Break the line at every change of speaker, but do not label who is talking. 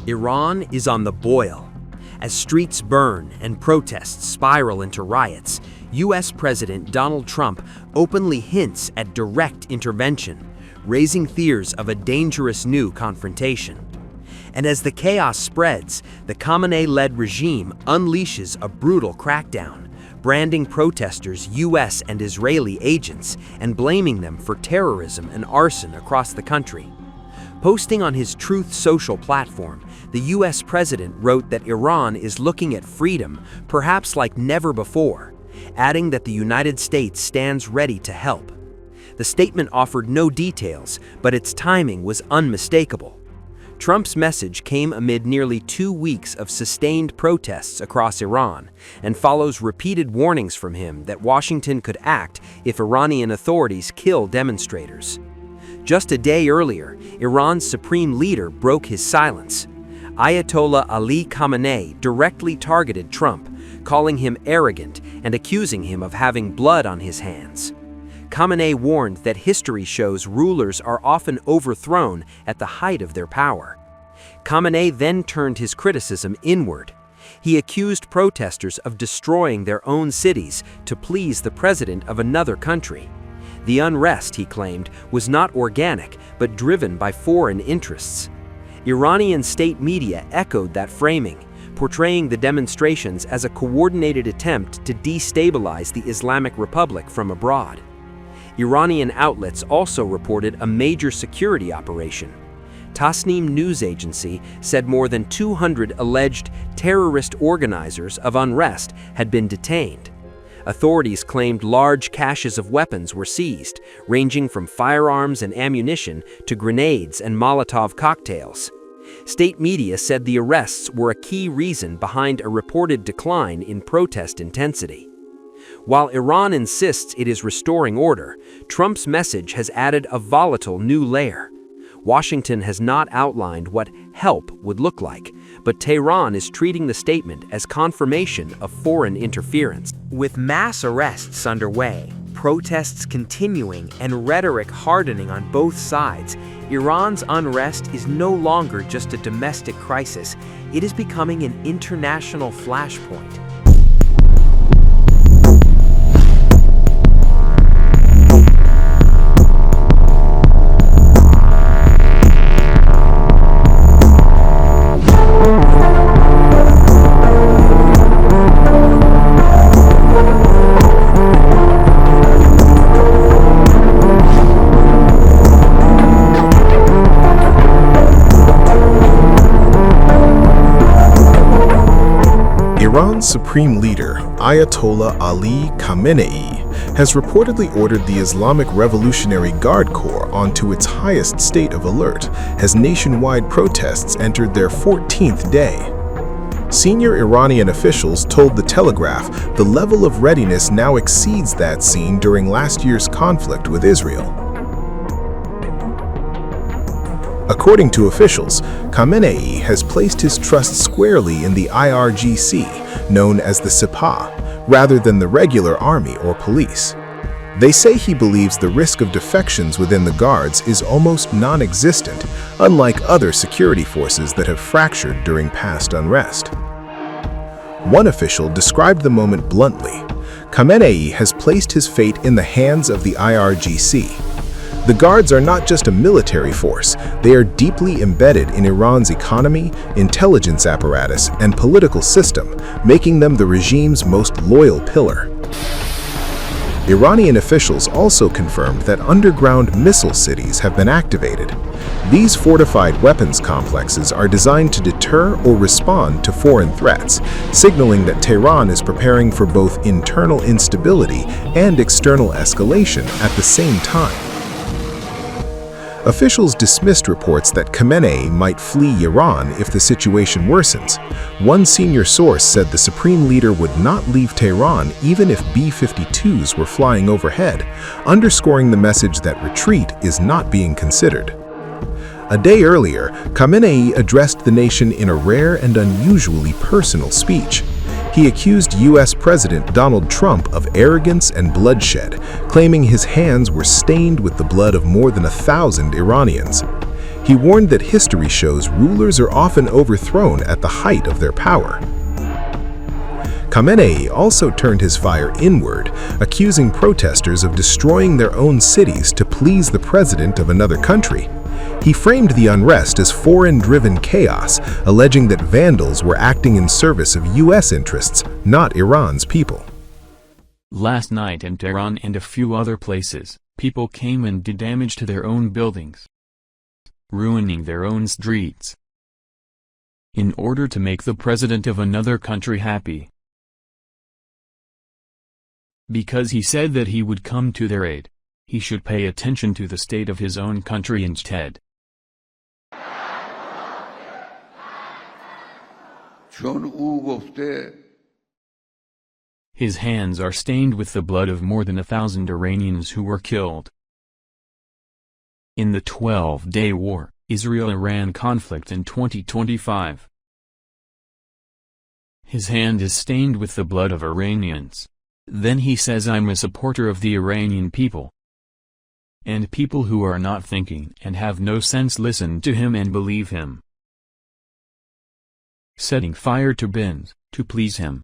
Iran is on the boil. As streets burn and protests spiral into riots, U.S. President Donald Trump openly hints at direct intervention, raising fears of a dangerous new confrontation. And as the chaos spreads, the Khamenei-led regime unleashes a brutal crackdown, branding protesters U.S. and Israeli agents and blaming them for terrorism and arson across the country. Posting on his Truth Social platform, the U.S. president wrote that Iran is looking at freedom, perhaps like never before, adding that the United States stands ready to help. The statement offered no details, but its timing was unmistakable. Trump's message came amid nearly 2 weeks of sustained protests across Iran and follows repeated warnings from him that Washington could act if Iranian authorities kill demonstrators. Just a day earlier, Iran's supreme leader broke his silence. Ayatollah Ali Khamenei directly targeted Trump, calling him arrogant and accusing him of having blood on his hands. Khamenei warned that history shows rulers are often overthrown at the height of their power. Khamenei then turned his criticism inward. He accused protesters of destroying their own cities to please the president of another country. The unrest, he claimed, was not organic but driven by foreign interests. Iranian state media echoed that framing, portraying the demonstrations as a coordinated attempt to destabilize the Islamic Republic from abroad. Iranian outlets also reported a major security operation. Tasnim news agency said more than 200 alleged terrorist organizers of unrest had been detained. Authorities claimed large caches of weapons were seized, ranging from firearms and ammunition to grenades and Molotov cocktails. State media said the arrests were a key reason behind a reported decline in protest intensity. While Iran insists it is restoring order, Trump's message has added a volatile new layer. Washington has not outlined what help would look like, but Tehran is treating the statement as confirmation of foreign interference. With mass arrests underway, protests continuing, and rhetoric hardening on both sides, Iran's unrest is no longer just a domestic crisis. It is becoming an international flashpoint.
Iran's supreme leader, Ayatollah Ali Khamenei, has reportedly ordered the Islamic Revolutionary Guard Corps onto its highest state of alert as nationwide protests entered their 14th day. Senior Iranian officials told The Telegraph the level of readiness now exceeds that seen during last year's conflict with Israel. According to officials, Khamenei has placed his trust squarely in the IRGC, known as the Sepah, rather than the regular army or police. They say he believes the risk of defections within the guards is almost non-existent, unlike other security forces that have fractured during past unrest. One official described the moment bluntly: Khamenei has placed his fate in the hands of the IRGC. The guards are not just a military force, they are deeply embedded in Iran's economy, intelligence apparatus, and political system, making them the regime's most loyal pillar. Iranian officials also confirmed that underground missile cities have been activated. These fortified weapons complexes are designed to deter or respond to foreign threats, signaling that Tehran is preparing for both internal instability and external escalation at the same time. Officials dismissed reports that Khamenei might flee Iran if the situation worsens. One senior source said the supreme leader would not leave Tehran even if B-52s were flying overhead, underscoring the message that retreat is not being considered. A day earlier, Khamenei addressed the nation in a rare and unusually personal speech. He accused U.S. President Donald Trump of arrogance and bloodshed, claiming his hands were stained with the blood of more than 1,000 Iranians. He warned that history shows rulers are often overthrown at the height of their power. Khamenei also turned his fire inward, accusing protesters of destroying their own cities to please the president of another country. He framed the unrest as foreign-driven chaos, alleging that vandals were acting in service of U.S. interests, not Iran's people.
Last night in Tehran and a few other places, people came and did damage to their own buildings, ruining their own streets, in order to make the president of another country happy. Because he said that he would come to their aid, he should pay attention to the state of his own country instead. His hands are stained with the blood of more than 1,000 Iranians who were killed in the 12-day war, Israel-Iran conflict in 2025. His hand is stained with the blood of Iranians. Then he says, I'm a supporter of the Iranian people. And people who are not thinking and have no sense listen to him and believe him, setting fire to bins, to please him.